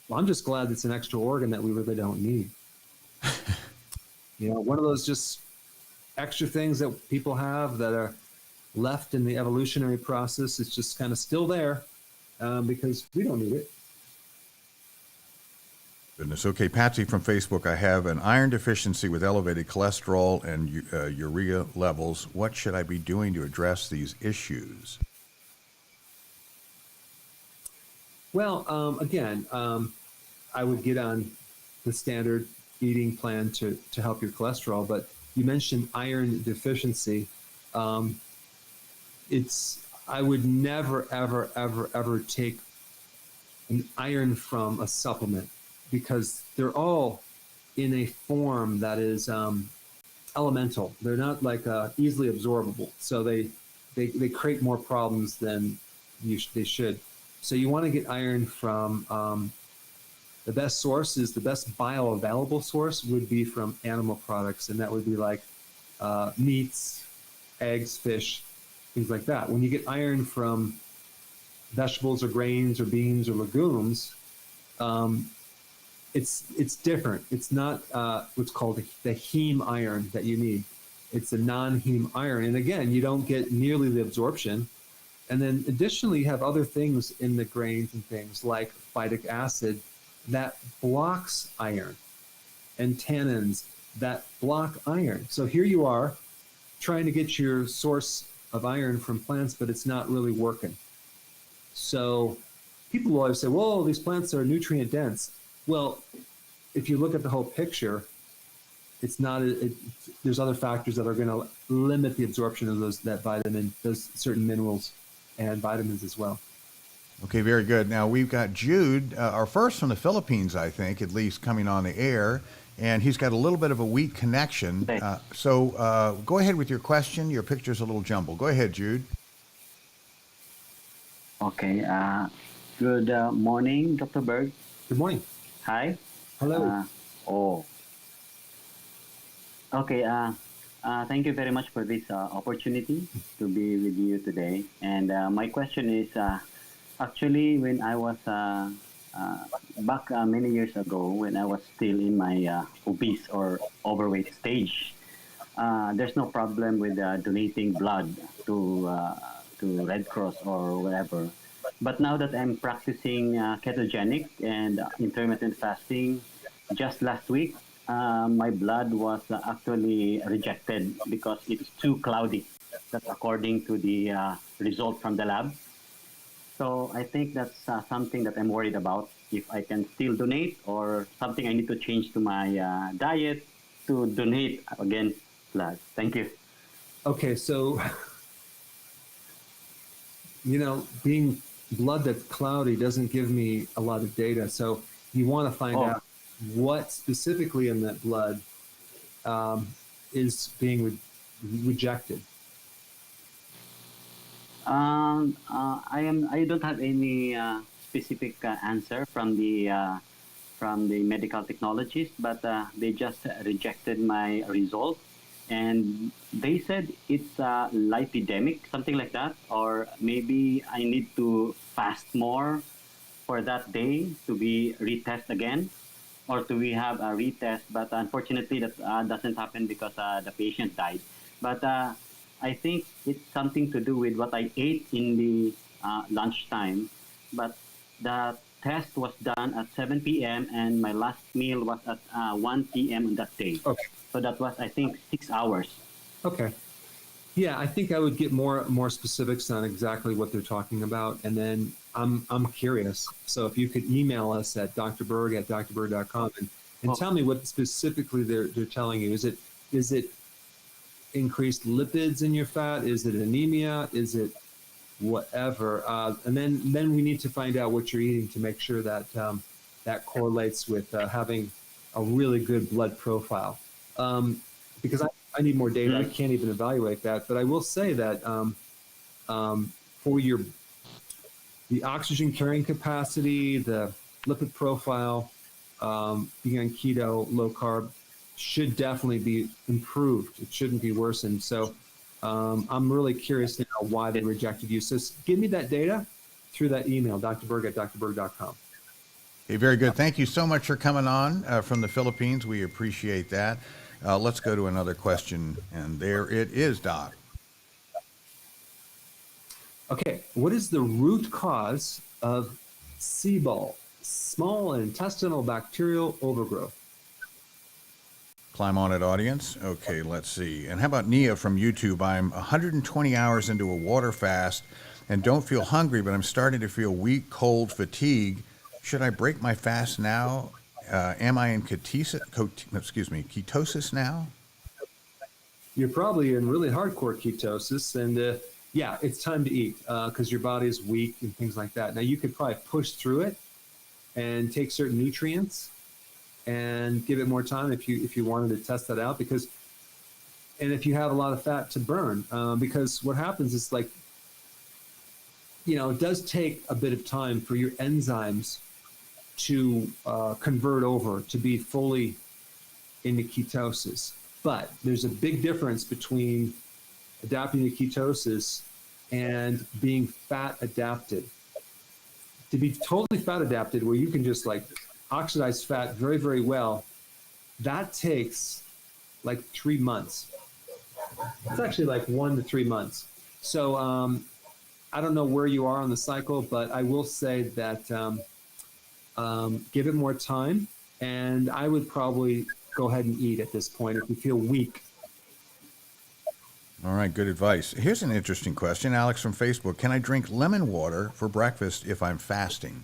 Well, I'm just glad it's an extra organ that we really don't need. One of those just extra things that people have that are left in the evolutionary process. It's just kind of still there because we don't need it. Goodness. Okay, Patsy from Facebook. I have an iron deficiency with elevated cholesterol and urea levels. What should I be doing to address these issues? Well, again, I would get on the standard eating plan to help your cholesterol. But you mentioned iron deficiency. I would never, ever, ever, ever take an iron from a supplement, because they're all in a form that is elemental. They're not like easily absorbable. So they create more problems than they should. So you want to get iron from the best sources. The best bioavailable source would be from animal products, and that would be like meats, eggs, fish, things like that. When you get iron from vegetables or grains or beans or legumes, it's different. It's not what's called the heme iron that you need. It's a non-heme iron. And again, you don't get nearly the absorption. And then additionally, you have other things in the grains and things like phytic acid that blocks iron, and tannins that block iron. So here you are trying to get your source of iron from plants, but it's not really working. So people will always say, well, these plants are nutrient dense. Well, if you look at the whole picture, it's not. There's other factors that are going to limit the absorption of that vitamin, those certain minerals and vitamins as well. Okay, very good. Now we've got Jude, our first from the Philippines, I think, at least coming on the air, and he's got a little bit of a weak connection. So go ahead with your question. Your picture's a little jumbled. Go ahead, Jude. Okay. Good morning, Dr. Berg. Good morning. Hi. Hello. Oh. Okay. Thank you very much for this opportunity to be with you today. And my question is, actually, when I was back many years ago, when I was still in my obese or overweight stage, there's no problem with donating blood to Red Cross or whatever. But now that I'm practicing ketogenic and intermittent fasting, just last week, my blood was actually rejected because it's too cloudy. That's according to the result from the lab. So I think that's something that I'm worried about. If I can still donate, or something I need to change to my diet to donate again blood. Thank you. Okay, so being blood that's cloudy doesn't give me a lot of data. So you want to find out what specifically in that blood is being rejected. I don't have any specific answer from the medical technologist, but they just rejected my result, and they said it's lipidemic, something like that, or maybe I need to fast more for that day to be retest again, or do we have a retest? But unfortunately, that doesn't happen because the patient died. But I think it's something to do with what I ate in the lunchtime. But the test was done at 7 p.m. and my last meal was at 1 p.m. on that day. Okay. So that was, I think, 6 hours. Okay. Yeah, I think I would get more specifics on exactly what they're talking about, and then I'm curious. So if you could email us at drberg@drberg.com and tell me what specifically they're telling you. Is it increased lipids in your fat? Is it anemia? Is it whatever? And then we need to find out what you're eating to make sure that that correlates with having a really good blood profile. Because I need more data. I can't even evaluate that. But I will say that for the oxygen carrying capacity, the lipid profile, being on keto, low carb, should definitely be improved. It shouldn't be worsened. So I'm really curious to know why they rejected you. So give me that data through that email, drberg@drberg.com. Okay, very good. Thank you so much for coming on from the Philippines. We appreciate that. Let's go to another question, and there it is, Doc. Okay, what is the root cause of SIBO, small intestinal bacterial overgrowth? Climb on it, audience. Okay, let's see. And how about Nia from YouTube? I'm 120 hours into a water fast and don't feel hungry, but I'm starting to feel weak, cold, fatigue. Should I break my fast now? Am I in ketosis now? You're probably in really hardcore ketosis, and yeah, it's time to eat because your body is weak and things like that. Now, you could probably push through it and take certain nutrients and give it more time if you wanted to test that out, because, and if you have a lot of fat to burn, because what happens is, like, it does take a bit of time for your enzymes to convert over to be fully into ketosis. But there's a big difference between adapting to ketosis and being fat adapted. To be totally fat adapted, where you can just like oxidize fat very, very well, that takes like 3 months. It's actually like 1 to 3 months. So I don't know where you are on the cycle, but I will say that give it more time, and I would probably go ahead and eat at this point if you feel weak. All right, good advice. Here's an interesting question. Alex from Facebook. Can I drink lemon water for breakfast if I'm fasting?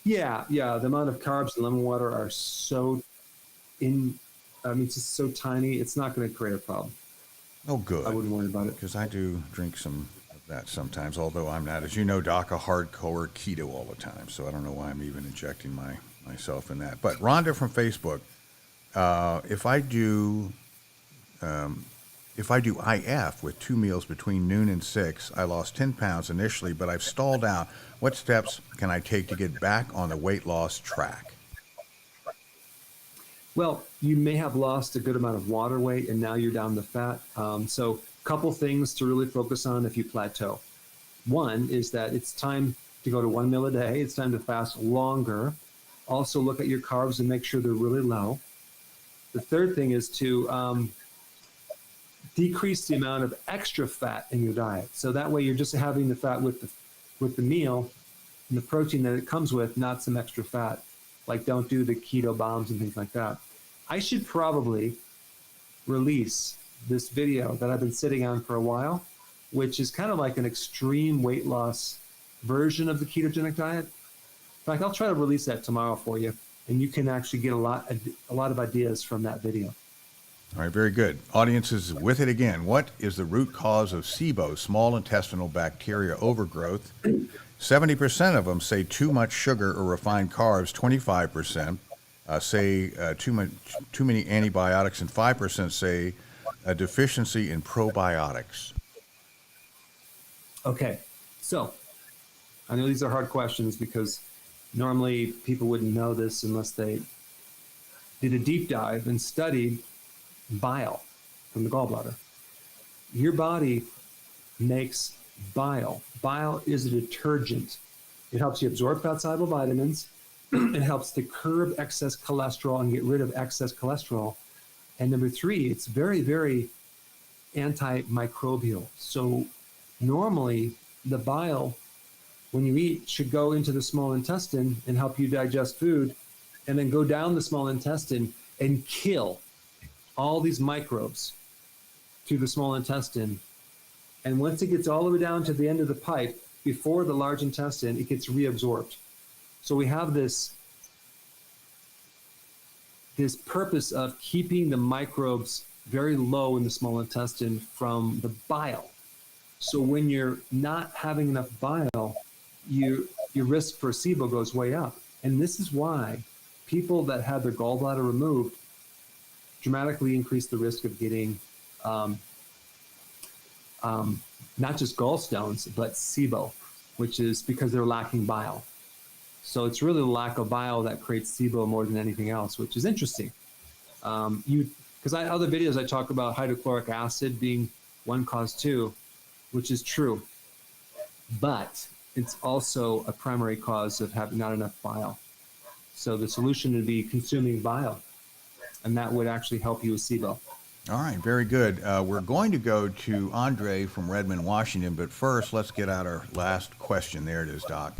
Yeah. The amount of carbs in lemon water are so it's just so tiny, it's not going to create a problem. Oh, good. I wouldn't worry about it. Because I do drink some that sometimes, although I'm not, as you know, Doc, a hardcore keto all the time. So I don't know why I'm even injecting myself in that. But Rhonda from Facebook, if I do IF with 2 meals between noon and 6, I lost 10 pounds initially, but I've stalled out. What steps can I take to get back on the weight loss track? Well, you may have lost a good amount of water weight and now you're down to fat. So a couple things to really focus on if you plateau. One is that it's time to go to 1 meal a day. It's time to fast longer. Also look at your carbs and make sure they're really low. The third thing is to decrease the amount of extra fat in your diet. So that way you're just having the fat with the meal and the protein that it comes with, not some extra fat. Like don't do the keto bombs and things like that. I should probably release this video that I've been sitting on for a while, which is kind of like an extreme weight loss version of the ketogenic diet. In fact, I'll try to release that tomorrow for you, and you can actually get a lot of ideas from that video. All right, very good. Audience is with it again. What is the root cause of SIBO, small intestinal bacteria overgrowth? 70% of them say too much sugar or refined carbs. 25% say too many antibiotics, and 5% say a deficiency in probiotics. Okay, so I know these are hard questions because normally people wouldn't know this unless they did a deep dive and studied bile from the gallbladder. Your body makes bile. Bile is a detergent. It helps you absorb fat-soluble vitamins. It helps to curb excess cholesterol and get rid of excess cholesterol. And number 3, it's very, very antimicrobial. So normally the bile, when you eat, should go into the small intestine and help you digest food, and then go down the small intestine and kill all these microbes through the small intestine. And once it gets all the way down to the end of the pipe, before the large intestine, it gets reabsorbed. So we have this purpose of keeping the microbes very low in the small intestine from the bile. So when you're not having enough bile, your risk for SIBO goes way up. And this is why people that had their gallbladder removed dramatically increase the risk of getting not just gallstones, but SIBO, which is because they're lacking bile. So it's really the lack of bile that creates SIBO more than anything else, which is interesting. Because other videos I talk about hydrochloric acid being one cause too, which is true. But it's also a primary cause of having not enough bile. So the solution would be consuming bile, and that would actually help you with SIBO. All right, very good. We're going to go to Andre from Redmond, Washington, but first let's get out our last question. There it is, Doc.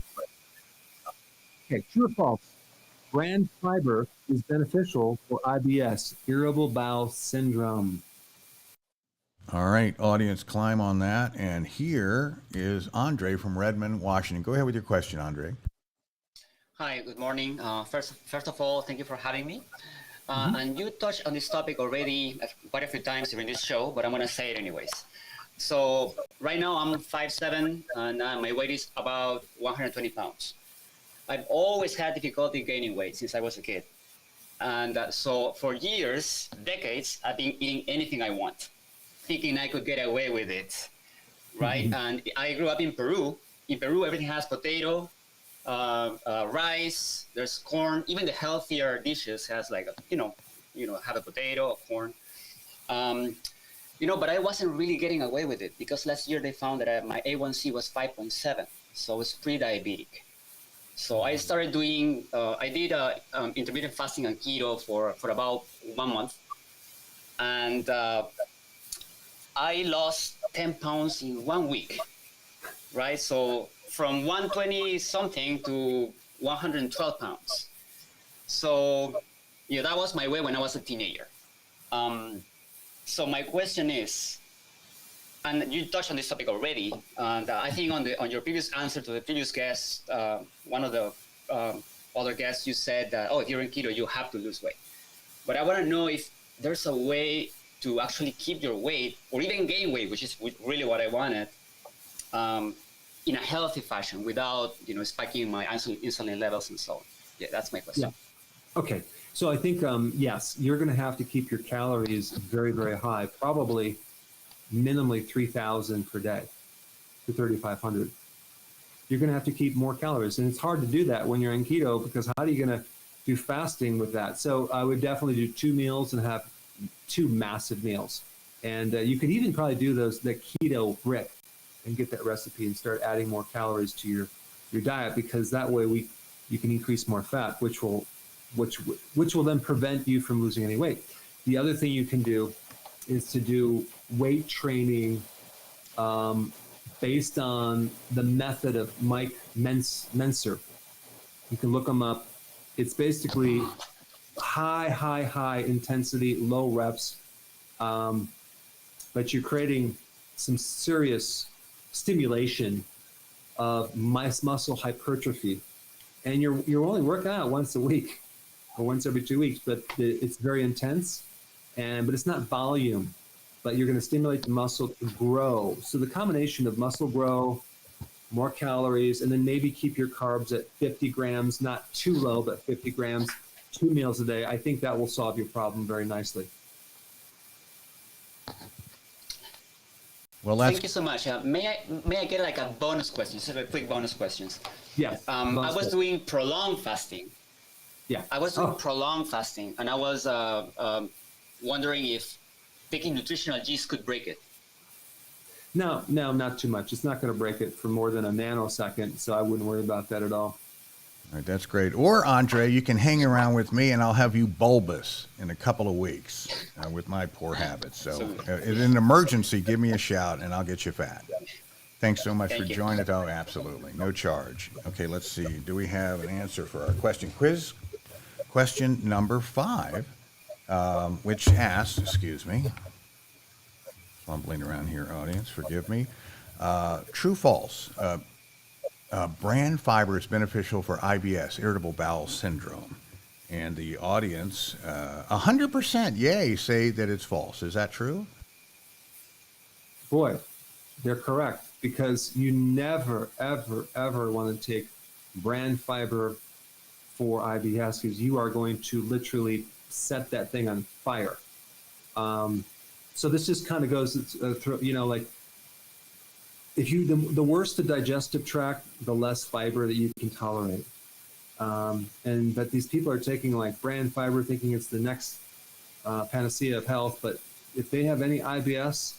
Okay, true or false? Bran fiber is beneficial for IBS, irritable bowel syndrome. All right, audience, climb on that. And here is Andre from Redmond, Washington. Go ahead with your question, Andre. Hi, good morning. First of all, thank you for having me. And you touched on this topic already quite a few times during this show, but I'm going to say it anyways. So right now I'm 5'7", and my weight is about 120 pounds. I've always had difficulty gaining weight since I was a kid. And so for years, decades, I've been eating anything I want, thinking I could get away with it, right? And I grew up in Peru. In Peru, everything has potato, rice, there's corn. Even the healthier dishes has like, have a potato, a corn. But I wasn't really getting away with it because last year they found that my A1C was 5.7, so I was pre-diabetic. So I started doing, I did intermittent fasting and keto for about 1 month. And I lost 10 pounds in 1 week, right? So from 120 something to 112 pounds. So that was my weight when I was a teenager. So my question is, and you touched on this topic already, and I think on your previous answer to the previous guest, one of the other guests, you said that, if you're in keto, you have to lose weight. But I want to know if there's a way to actually keep your weight or even gain weight, which is really what I wanted, in a healthy fashion without, spiking my insulin levels and so on? Yeah, that's my question. Yeah. Okay. So I think, yes, you're going to have to keep your calories very, very high, probably minimally 3,000 per day to 3,500. You're going to have to keep more calories. And it's hard to do that when you're in keto, because how are you going to do fasting with that? So I would definitely do 2 meals and have 2 massive meals. And you could even probably do the keto brick and get that recipe and start adding more calories to your diet, because that way you can increase more fat, which will then prevent you from losing any weight. The other thing you can do is to do weight training based on the method of Mike Menser. You can look him up. It's basically high intensity, low reps, but you're creating some serious stimulation of muscle hypertrophy, and you're only working out once a week or once every 2 weeks, but it's very intense, but it's not volume, but you're going to stimulate the muscle to grow. So the combination of muscle grow, more calories, and then maybe keep your carbs at 50 grams, not too low, but 50 grams, 2 meals a day. I think that will solve your problem very nicely. Well, thank you so much. May I get like a bonus question? Just a quick bonus questions. Yes. I was doing prolonged fasting. Yeah. I was doing prolonged fasting, and I was wondering if taking nutritional yeast could break it. No, not too much. It's not going to break it for more than a nanosecond, so I wouldn't worry about that at all. All right, that's great. Or, Andre, you can hang around with me, and I'll have you bulbous in a couple of weeks with my poor habits. So in an emergency, give me a shout, and I'll get you fat. Thanks so much for joining us. Oh, absolutely. No charge. Okay, let's see. Do we have an answer for our question? Question number 5, which asks, excuse me, fumbling around here, audience, forgive me. True, false. Bran fiber is beneficial for IBS, irritable bowel syndrome. And the audience, 100% yay, say that it's false. Is that true? Boy, they're correct, because you never, ever want to take bran fiber for IBS, because you are going to literally set that thing on fire. So this just kind of goes through, like, if the worse the digestive tract, the less fiber that you can tolerate. But these people are taking like bran fiber, thinking it's the next panacea of health. But if they have any IBS,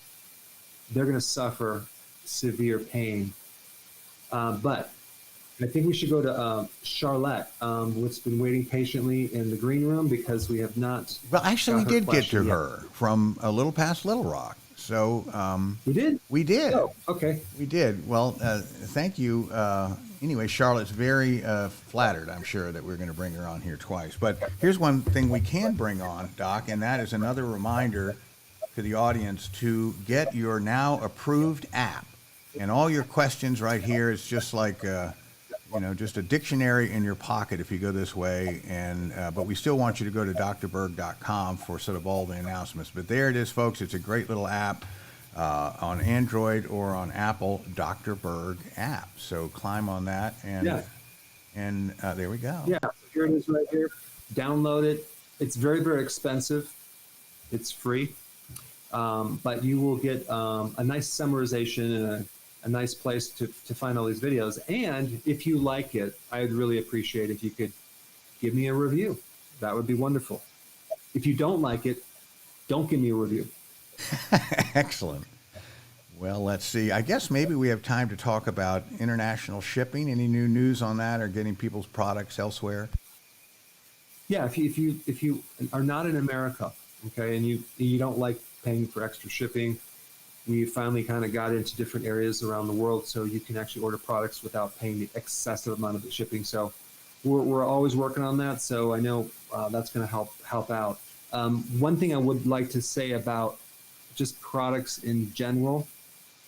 they're going to suffer severe pain. But I think we should go to Charlotte, who's been waiting patiently in the green room, because we have not. Well, actually, we did get to her from a little past Little Rock. So we did? We did. Oh, okay. We did. Well, thank you. Anyway, Charlotte's very flattered, I'm sure, that we're going to bring her on here twice. But here's one thing we can bring on, Doc, and that is another reminder to the audience to get your now approved app. And all your questions right here is just like, just a dictionary in your pocket if you go this way. And but we still want you to go to drberg.com for sort of all the announcements. But there it is, folks. It's a great little app on Android or on Apple, Dr. Berg app. So climb on that, and there we go. Yeah, here it is right here. Download it. It's very, very expensive. It's free, but you will get a nice summarization and a nice place to find all these videos. And if you like it, I'd really appreciate if you could give me a review. That would be wonderful. If you don't like it, don't give me a review. Excellent. Well, let's see. I guess maybe we have time to talk about international shipping. Any new news on that, or getting people's products elsewhere? Yeah, if you are not in America, okay, and you don't like paying for extra shipping, we finally kind of got into different areas around the world, so you can actually order products without paying the excessive amount of the shipping. So we're always working on that. So I know that's going to help out. One thing I would like to say about just products in general,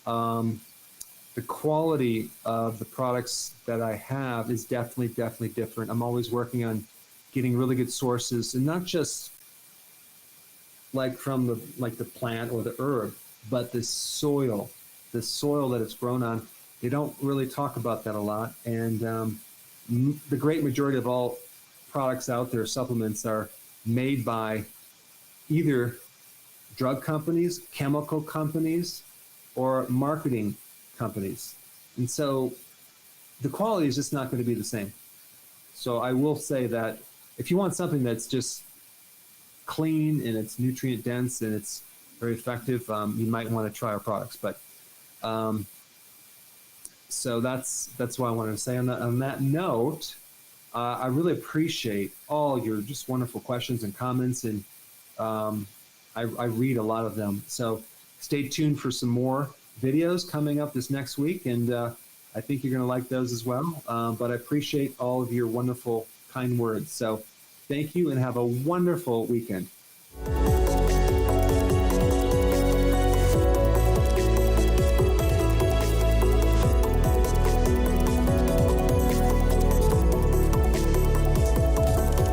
the quality of the products that I have is definitely different. I'm always working on getting really good sources, and not just like from the plant or the herb, but the soil the soil that it's grown on. They don't really talk about that a lot. And the great majority of all products out there, supplements, are made by either drug companies, chemical companies, or marketing companies. And so the quality is just not going to be the same. So I will say that if you want something that's just clean and it's nutrient dense and it's very effective, you might want to try our products. But so that's what I wanted to say. On that note, I really appreciate all your just wonderful questions and comments, and I read a lot of them. So stay tuned for some more videos coming up this next week, and I think you're going to like those as well. But I appreciate all of your wonderful, kind words. So thank you, and have a wonderful weekend.